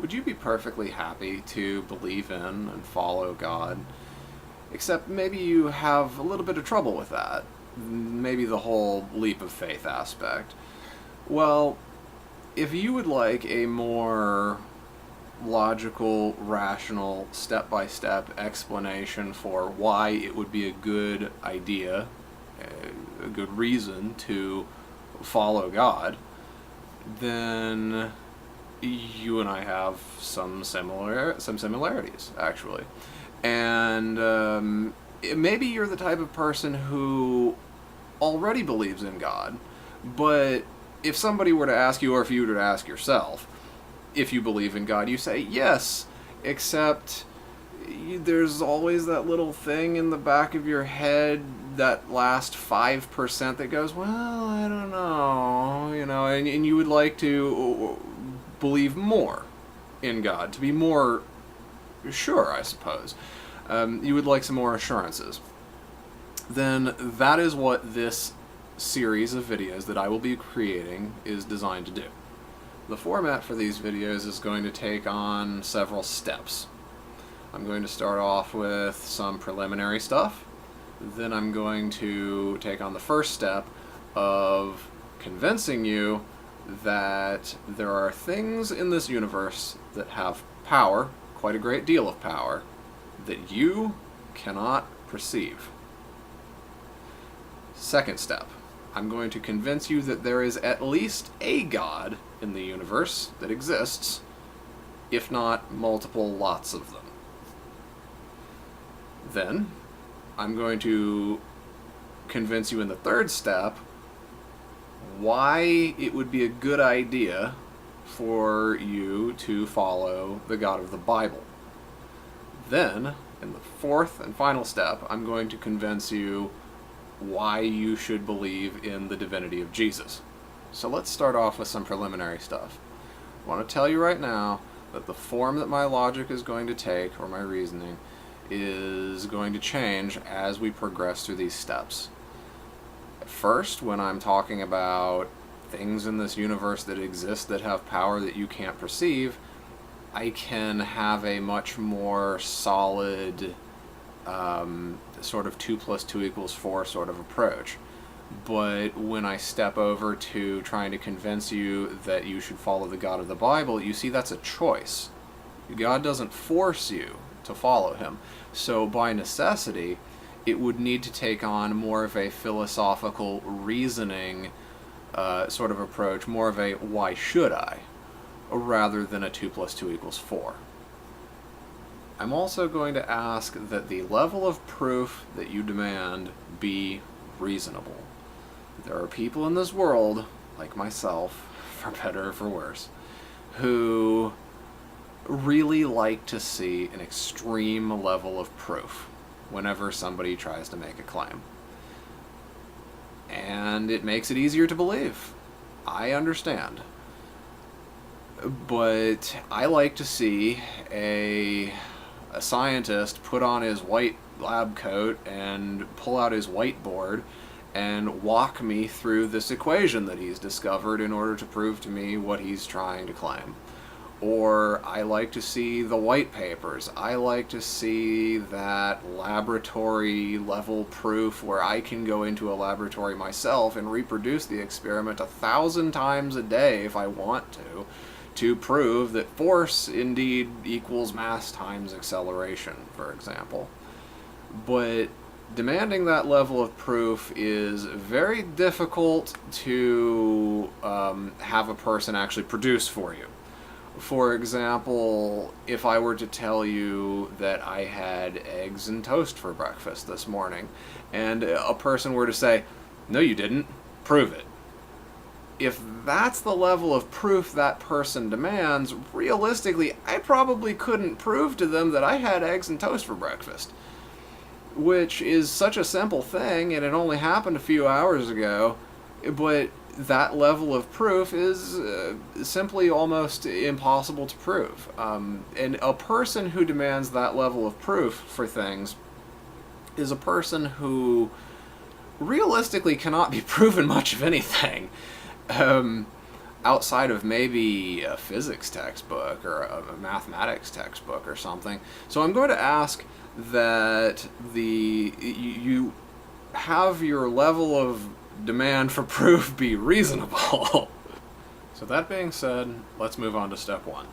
would you be perfectly happy to believe in and follow God? Except maybe you have a little bit of trouble with that. Maybe the whole leap of faith aspect. Well, if you would like a more logical, rational, step by step explanation for why it would be a good idea, a good reason to follow God, then you and I have some similarities, actually. And maybe you're the type of person who already believes in God, but if somebody were to ask you, or if you were to ask yourself, if you believe in God, you say yes, except there's always that little thing in the back of your head, that last 5% that goes, well, I don't know, and you would like to believe more in God, to be more sure, I suppose. You would like some more assurances. Then that is what this series of videos that I will be creating is designed to do. The format for these videos is going to take on several steps. I'm going to start off with some preliminary stuff. Then I'm going to take on the first step of convincing you that there are things in this universe that have power, quite a great deal of power, that you cannot perceive. Second step, I'm going to convince you that there is at least a God in the universe that exists, if not multiple lots of them. Then, I'm going to convince you in the third step why it would be a good idea for you to follow the God of the Bible. Then, in the fourth and final step, I'm going to convince you why you should believe in the divinity of Jesus. So let's start off with some preliminary stuff. I want to tell you right now that the form that my logic is going to take, or my reasoning, is going to change as we progress through these steps. At first, when I'm talking about things in this universe that exist that have power that you can't perceive, I can have a much more solid sort of 2 + 2 = 4 sort of approach. But when I step over to trying to convince you that you should follow the God of the Bible, you see that's a choice. God doesn't force you to follow him. So by necessity, it would need to take on more of a philosophical reasoning sort of approach, more of a why should I, rather than a 2 + 2 = 4. I'm also going to ask that the level of proof that you demand be reasonable. There are people in this world, like myself, for better or for worse, who really like to see an extreme level of proof whenever somebody tries to make a claim. And it makes it easier to believe. I understand. But I like to see a scientist put on his white lab coat and pull out his whiteboard and walk me through this equation that he's discovered in order to prove to me what he's trying to claim. Or I like to see the white papers. I like to see that laboratory level proof where I can go into a laboratory myself and reproduce the experiment 1,000 times a day if I want to prove that force indeed equals mass times acceleration, for example. But demanding that level of proof is very difficult to have a person actually produce for you. For example, if I were to tell you that I had eggs and toast for breakfast this morning, and a person were to say, "No, you didn't. Prove it." If that's the level of proof that person demands, realistically, I probably couldn't prove to them that I had eggs and toast for breakfast. Which is such a simple thing, and it only happened a few hours ago, but that level of proof is simply almost impossible to prove. And a person who demands that level of proof for things is a person who realistically cannot be proven much of anything. outside of maybe a physics textbook or a mathematics textbook or something. So I'm going to ask that you have your level of demand for proof be reasonable. So that being said, let's move on to step one.